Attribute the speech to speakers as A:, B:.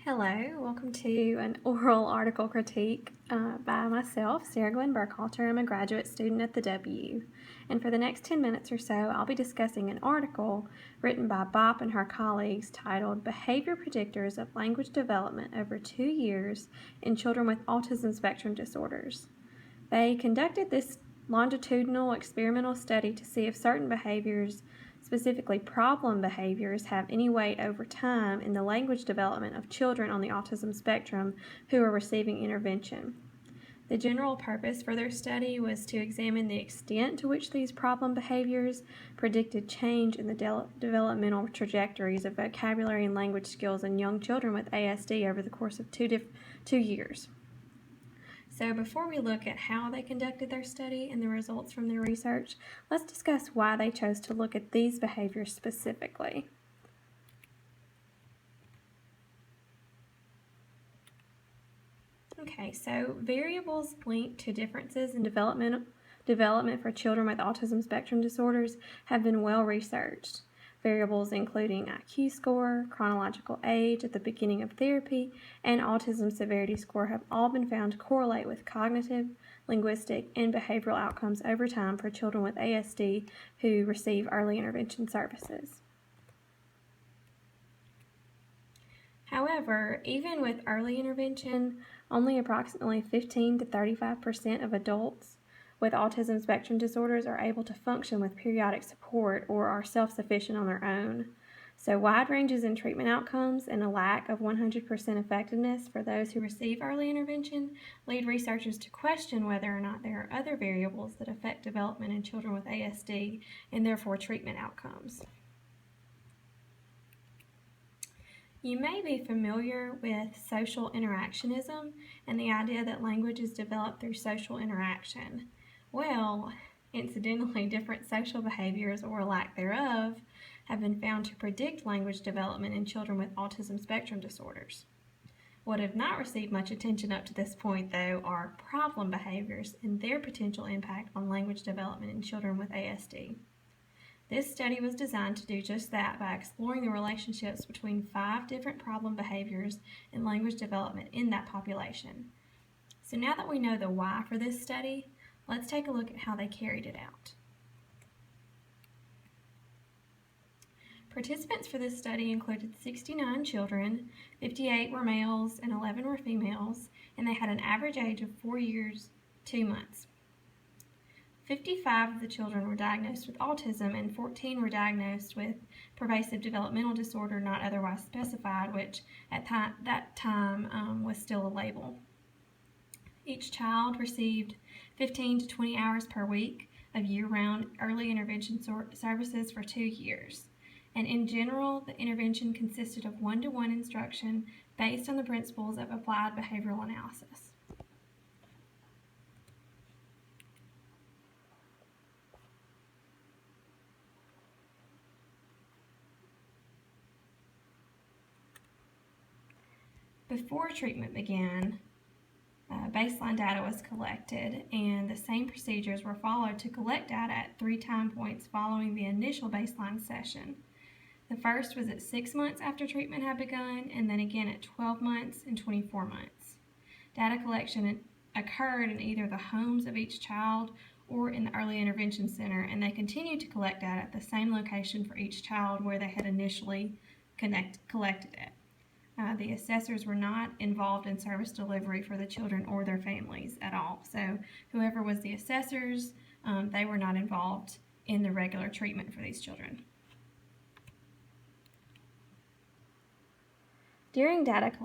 A: Hello, welcome to an oral article critique by myself, Sarah Glenn Burkhalter. I'm a graduate student at the W. And for the next 10 minutes or so, I'll be discussing an article written by Bopp and her colleagues titled Behavior Predictors of Language Development Over 2 Years in Children with Autism Spectrum Disorders. They conducted this longitudinal experimental study to see if certain behaviors, specifically problem behaviors, have any weight over time in the language development of children on the autism spectrum who are receiving intervention. The general purpose for their study was to examine the extent to which these problem behaviors predicted change in the developmental trajectories of vocabulary and language skills in young children with ASD over the course of 2 years. So before we look at how they conducted their study and the results from their research, let's discuss why they chose to look at these behaviors specifically. Okay, so variables linked to differences in development for children with autism spectrum disorders have been well researched. Variables including IQ score, chronological age at the beginning of therapy, and autism severity score have all been found to correlate with cognitive, linguistic, and behavioral outcomes over time for children with ASD who receive early intervention services. However, even with early intervention, only approximately 15 to 35% of adults with autism spectrum disorders are able to function with periodic support or are self-sufficient on their own. So wide ranges in treatment outcomes and a lack of 100% effectiveness for those who receive early intervention lead researchers to question whether or not there are other variables that affect development in children with ASD and therefore treatment outcomes. You may be familiar with social interactionism and the idea that language is developed through social interaction. Well, incidentally, different social behaviors or lack thereof have been found to predict language development in children with autism spectrum disorders. What have not received much attention up to this point, though, are problem behaviors and their potential impact on language development in children with ASD. This study was designed to do just that by exploring the relationships between 5 different problem behaviors and language development in that population. So now that we know the why for this study, let's take a look at how they carried it out. Participants for this study included 69 children, 58 were males and 11 were females, and they had an average age of 4 years, 2 months. 55 of the children were diagnosed with autism and 14 were diagnosed with pervasive developmental disorder not otherwise specified, which at that time was still a label. Each child received 15 to 20 hours per week of year-round early intervention services for 2 years. And in general, the intervention consisted of one-to-one instruction based on the principles of applied behavioral analysis. Before treatment began, baseline data was collected and the same procedures were followed to collect data at 3 time points following the initial baseline session. The first was at 6 months after treatment had begun and then again at 12 months and 24 months. Data collection occurred in either the homes of each child or in the early intervention center, and they continued to collect data at the same location for each child where they had initially collected it. The assessors were not involved in service delivery for the children or their families at all. So whoever was the assessors, they were not involved in the regular treatment for these children. During data